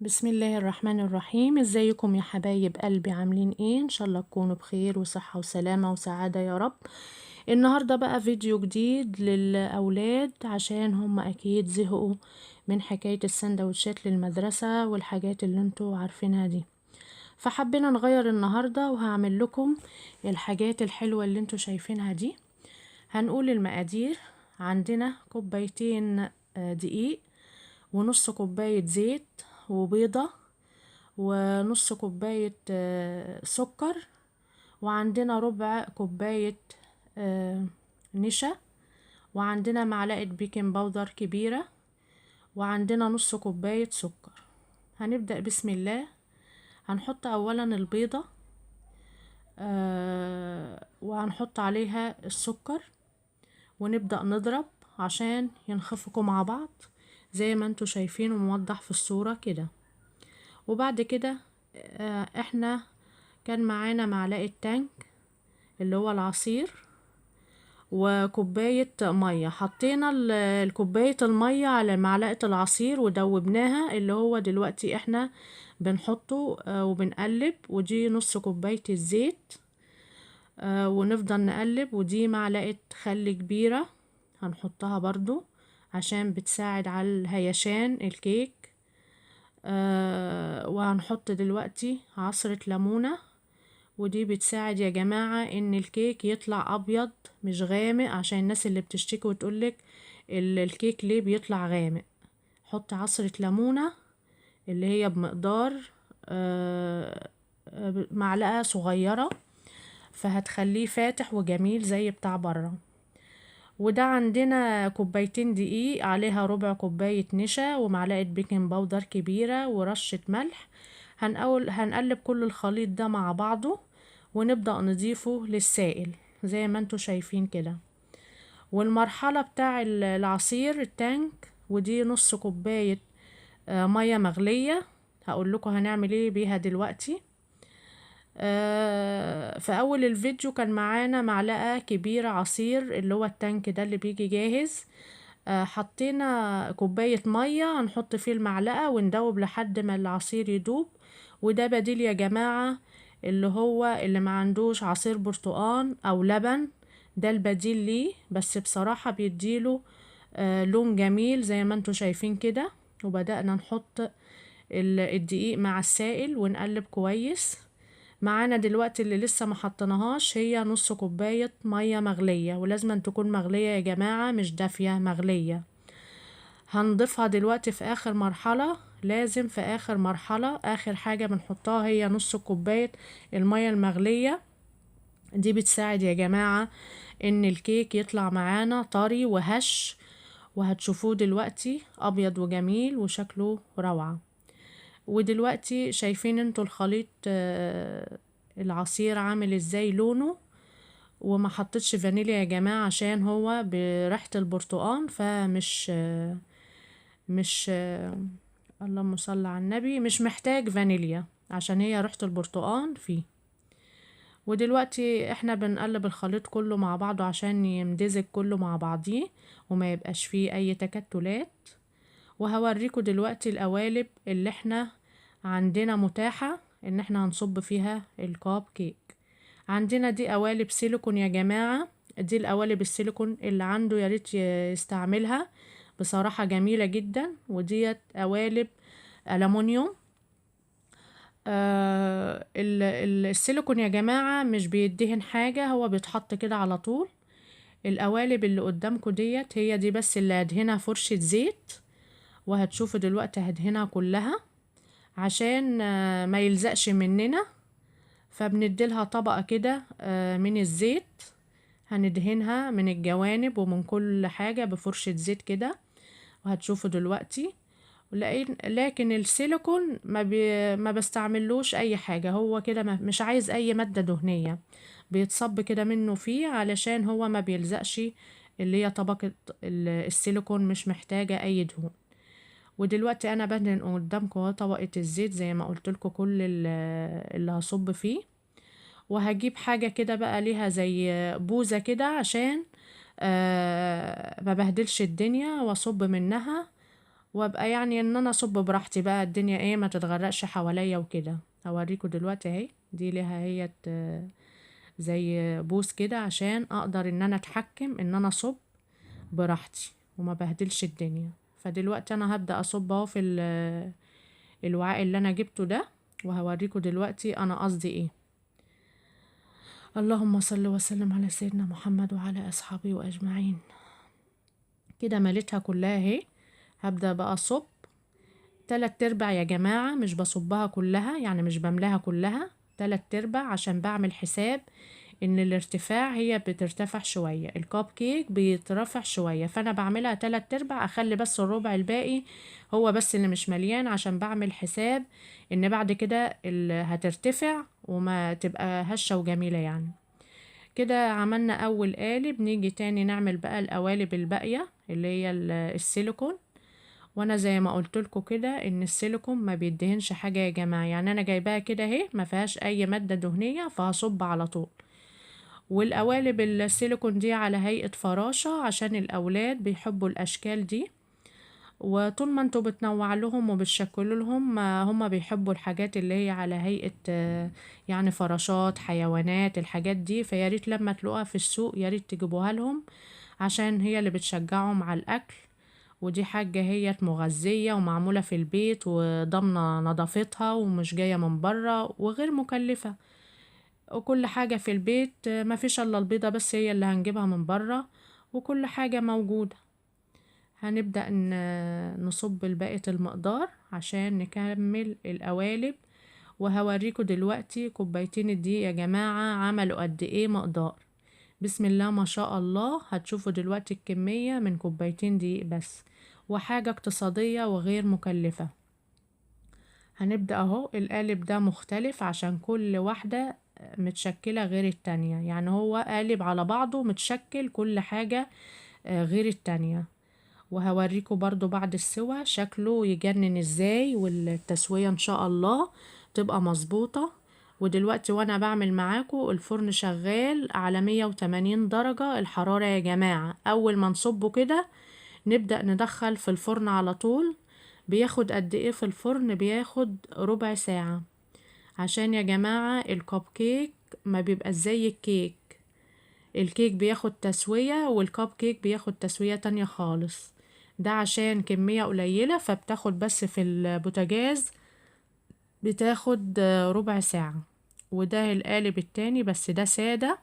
بسم الله الرحمن الرحيم. ازيكم يا حبايب قلبي؟ عاملين ايه؟ ان شاء الله تكونوا بخير وصحة وسلامة وسعادة يا رب. النهاردة بقى فيديو جديد للأولاد عشان هم أكيد زهقوا من حكاية السندوتشات للمدرسة والحاجات اللي انتوا عارفينها دي، فحبينا نغير النهاردة وهعمل لكم الحاجات الحلوة اللي انتوا شايفينها دي. هنقول المقادير: عندنا كوبايتين دقيق، ونص كوباية زيت، وبيضة، ونص كوباية سكر، وعندنا ربع كوباية نشا، وعندنا معلقة بيكنج باودر كبيرة، وعندنا نص كوباية سكر. هنبدأ بسم الله. هنحط أولا البيضة وهنحط عليها السكر، ونبدأ نضرب عشان ينخفقوا مع بعض زي ما انتوا شايفين وموضح في الصورة كده. وبعد كده احنا كان معانا معلقة تانك اللي هو العصير وكوباية مية، حطينا الكوباية المية على معلقة العصير ودوبناها، اللي هو دلوقتي احنا بنحطه وبنقلب. ودي نص كوباية الزيت ونفضل نقلب. ودي معلقة خل كبيرة هنحطها برضو عشان بتساعد على الهيشان الكيك. وهنحط دلوقتي عصرة ليمونة، ودي بتساعد يا جماعة ان الكيك يطلع ابيض مش غامق، عشان الناس اللي بتشتكي وتقولك الكيك ليه بيطلع غامق. حط عصرة ليمونة اللي هي بمقدار معلقة صغيرة، فهتخليه فاتح وجميل زي بتاع برا. وده عندنا كوبايتين دقيق، عليها ربع كوباية نشا، ومعلقة بيكنج باودر كبيرة، ورشة ملح. هنقلب كل الخليط ده مع بعضه ونبدأ نضيفه للسائل زي ما انتوا شايفين كده. والمرحلة بتاع العصير التانك، ودي نص كوباية مية مغلية. هقول لكم هنعمل ايه بيها دلوقتي. في اول الفيديو كان معانا معلقة كبيرة عصير اللي هو التانك ده اللي بيجي جاهز. حطينا كوباية مية هنحط فيه المعلقة وندوب لحد ما العصير يدوب. وده بديل يا جماعة اللي ما عندوش عصير برتقان او لبن، ده البديل ليه، بس بصراحة بيديله لون جميل زي ما انتوا شايفين كده. وبدأنا نحط الدقيق مع السائل ونقلب كويس. معانا دلوقتي اللي لسه ما حطيناهاش هي نص كوباية مية مغلية، ولازم أن تكون مغلية يا جماعة مش دافية، مغلية. هنضيفها دلوقتي في آخر مرحلة، لازم في آخر مرحلة آخر حاجة بنحطها هي نص كوباية المية المغلية. دي بتساعد يا جماعة ان الكيك يطلع معانا طري وهش، وهتشوفوه دلوقتي ابيض وجميل وشكله روعة. ودلوقتي شايفين انتوا الخليط العصير عامل ازاي لونه. وما حطيتش فانيليا يا جماعة عشان هو بريحة البرتقال، فمش مش اللهم صل على النبي، مش محتاج فانيليا عشان هي ريحة البرتقال فيه. ودلوقتي احنا بنقلب الخليط كله مع بعضه عشان يمتزج كله مع بعضيه وما يبقاش فيه اي تكتلات. وهوريكم دلوقتي القوالب اللي احنا عندنا متاحة ان احنا هنصب فيها الكاب كيك. عندنا دي قوالب سيليكون يا جماعة، دي القوالب السيليكون اللي عنده ياريت يستعملها، بصراحة جميلة جدا. وديت قوالب ألمونيوم. السيليكون يا جماعة مش بيدهن حاجة، هو بيتحط كده على طول. القوالب اللي قدامكم ديت هي دي بس اللي هدهنها فرشة زيت، وهتشوفوا دلوقتي هدهنها كلها عشان ما يلزقش مننا. فبنديلها طبقة كده من الزيت، هندهنها من الجوانب ومن كل حاجة بفرشة زيت كده، وهتشوفوا دلوقتي. لكن السيليكون ما بستعملوش اي حاجة، هو كده مش عايز اي مادة دهنية، بيتصب كده منه فيه علشان هو ما بيلزقش، اللي هي طبقة السيليكون مش محتاجة اي دهون. ودلوقتي انا بدهن قدامكم اهو طبقة الزيت زي ما قلت لكم كل اللي هصب فيه. وهجيب حاجة كده بقى ليها زي بوزة كده عشان ما بهدلش الدنيا، واصب منها وابقى يعني ان انا اصب براحتي بقى، الدنيا ايه ما تتغرقش حواليا وكده. هوريكم دلوقتي اهي، دي ليها هي زي بوس كده عشان اقدر ان انا اتحكم ان انا اصب براحتي وما بهدلش الدنيا. فدلوقتي انا هبدأ اصب اهو في الوعاء اللي انا جبته ده، وهوريكم دلوقتي انا قصدي ايه. اللهم صل وسلم على سيدنا محمد وعلى اصحابه واجمعين. كده مليتها كلها اهي. هبدأ بقى اصب 3/4 يا جماعة، مش بصبها كلها، يعني مش بملاها كلها، 3/4 عشان بعمل حساب ان الارتفاع هي بترتفع شوية، الكب كيك بيترفع شوية، فانا بعملها 3/4، اخلي بس الربع الباقي هو بس اللي مش مليان، عشان بعمل حساب ان بعد كده هترتفع وما تبقى هشة وجميلة يعني. كده عملنا اول قالب، نيجي تاني نعمل بقى القوالب الباقية اللي هي السيليكون. وانا زي ما قلت لكم كده ان السيليكون ما بيدهنش حاجة يا جماعة، يعني انا جايباها كده اهي ما فيهاش اي مادة دهنية، فهصب على طول. والقوالب السيليكون دي على هيئة فراشة عشان الاولاد بيحبوا الاشكال دي، وطول ما انتوا بتنوع لهم وبتشكلوا لهم هم بيحبوا الحاجات اللي هي على هيئة يعني فراشات حيوانات الحاجات دي. فياريت لما تلاقوها في السوق ياريت تجيبوها لهم، عشان هي اللي بتشجعهم على الاكل، ودي حاجة هي مغذية ومعمولة في البيت وضامنة نظافتها ومش جاية من برا وغير مكلفة. وكل حاجة في البيت ما فيش الا البيضة بس هي اللي هنجيبها من برا، وكل حاجة موجودة. هنبدأ نصب بقية المقدار عشان نكمل القوالب. وهوريكم دلوقتي كوبايتين الدقيق يا جماعة عملوا قد ايه مقدار. بسم الله ما شاء الله. هتشوفوا دلوقتي الكمية من كوبايتين دقيق بس، وحاجة اقتصادية وغير مكلفة. هنبدأ اهو. القالب ده مختلف عشان كل واحدة متشكلة غير التانية، يعني هو قالب على بعضه متشكل كل حاجة غير التانية. وهوريكم برضو بعد السوا شكله يجنن ازاي، والتسوية ان شاء الله تبقى مظبوطة. ودلوقتي وانا بعمل معاكم الفرن شغال على 180 درجة الحرارة يا جماعة. اول ما نصبه كده نبدأ ندخل في الفرن على طول. بياخد قد ايه في الفرن؟ بياخد ربع ساعة، عشان يا جماعة الكب كيك ما بيبقى زي الكيك. الكيك بياخد تسوية والكب كيك بياخد تسوية تانية خالص. ده عشان كمية قليلة فبتاخد بس في البوتاجاز بتاخد ربع ساعة. وده القالب التاني بس ده سادة،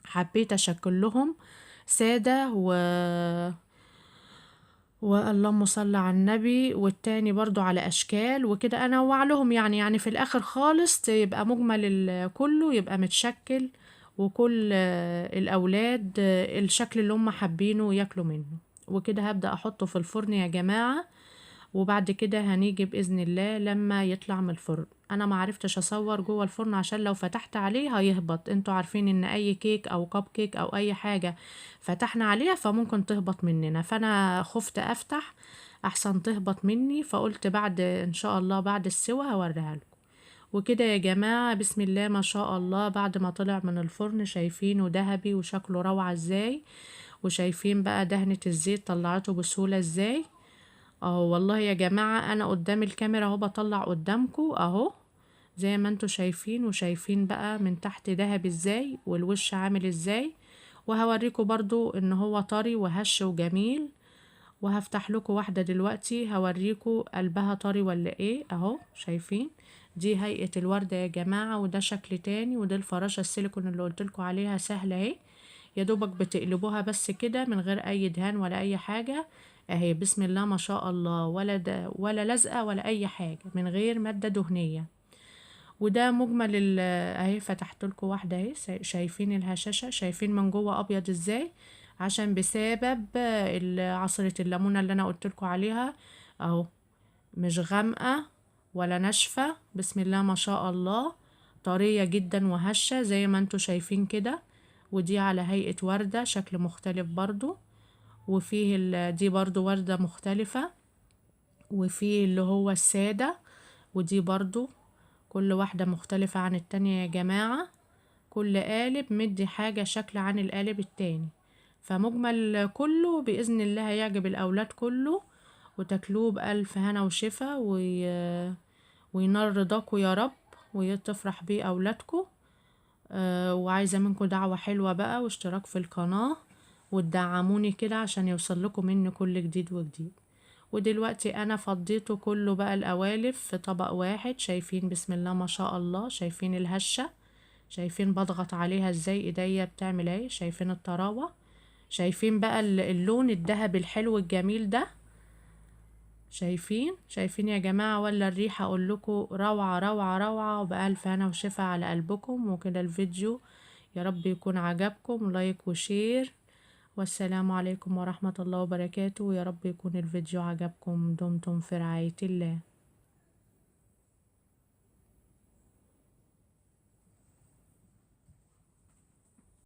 حبيت اشكل لهم سادة واللهم صل على النبي. والتاني برضو على اشكال وكده انوع لهم، يعني في الاخر خالص يبقى مجمل كله يبقى متشكل، وكل الاولاد الشكل اللي هم حابينه ياكلوا منه. وكده هبدأ احطه في الفرن يا جماعة. وبعد كده هنيجي بإذن الله لما يطلع من الفرن. انا ما عرفتش اصور جوه الفرن عشان لو فتحت عليه هيهبط. انتوا عارفين ان اي كيك او كب كيك او اي حاجة فتحنا عليها فممكن تهبط مننا، فانا خفت افتح احسن تهبط مني، فقلت بعد ان شاء الله بعد السوا هوريها لكم. وكده يا جماعة بسم الله ما شاء الله بعد ما طلع من الفرن شايفينه ذهبي وشكله روعة ازاي، وشايفين بقى دهنة الزيت طلعته بسهولة ازاي. اهو والله يا جماعة انا قدام الكاميرا اهو بطلع قدامكم اهو زي ما انتوا شايفين، وشايفين بقى من تحت دهب ازاي والوش عامل ازاي. وهوريكم برضو ان هو طري وهش وجميل. وهفتح لكم واحدة دلوقتي هوريكم قلبها طري ولا ايه. اهو شايفين دي هيئة الوردة يا جماعة، وده شكل تاني، وده الفراشة السيليكون اللي قلتلكوا عليها سهلة اهي. يا دوبك بتقلبوها بس كده من غير اي دهان ولا اي حاجة اهي. بسم الله ما شاء الله، ولا ده ولا لزقة ولا اي حاجة، من غير مادة دهنية. وده مجمل اهي. فتحت لكم واحدة اهي شايفين الهشاشة، شايفين من جوه ابيض ازاي، عشان بسبب عصرة الليمونة اللي انا قلت لكم عليها اهو. مش غامقة ولا ناشفة، بسم الله ما شاء الله، طرية جدا وهشة زي ما انتوا شايفين كده. ودي على هيئة وردة شكل مختلف برضو، وفيه دي برضو وردة مختلفة، وفيه اللي هو السادة، ودي برضو كل واحدة مختلفة عن التانية يا جماعة. كل قالب مدي حاجة شكل عن القالب التاني، فمجمل كله بإذن الله هيعجب الأولاد كله. وتاكلوه بألف هنا وشفا، وينال رضاكوا يا رب، وتفرح بيه أولادكوا. وعايزة منكم دعوة حلوة بقى واشتراك في القناة، وتدعموني كده عشان يوصل لكم مني كل جديد وجديد. ودلوقتي انا فضيته كله بقى القوالب في طبق واحد. شايفين بسم الله ما شاء الله، شايفين الهشة، شايفين بضغط عليها ازاي ايديا بتعمل ايه، شايفين الطراوة، شايفين بقى اللون الذهبي الحلو الجميل ده. شايفين يا جماعة؟ ولا الريحة اقول لكم روعة روعة روعة، وبألف هنا وشفا على قلبكم. وكده الفيديو يا رب يكون عجبكم، لايك وشير، والسلام عليكم ورحمة الله وبركاته. يا رب يكون الفيديو عجبكم. دمتم في رعاية الله.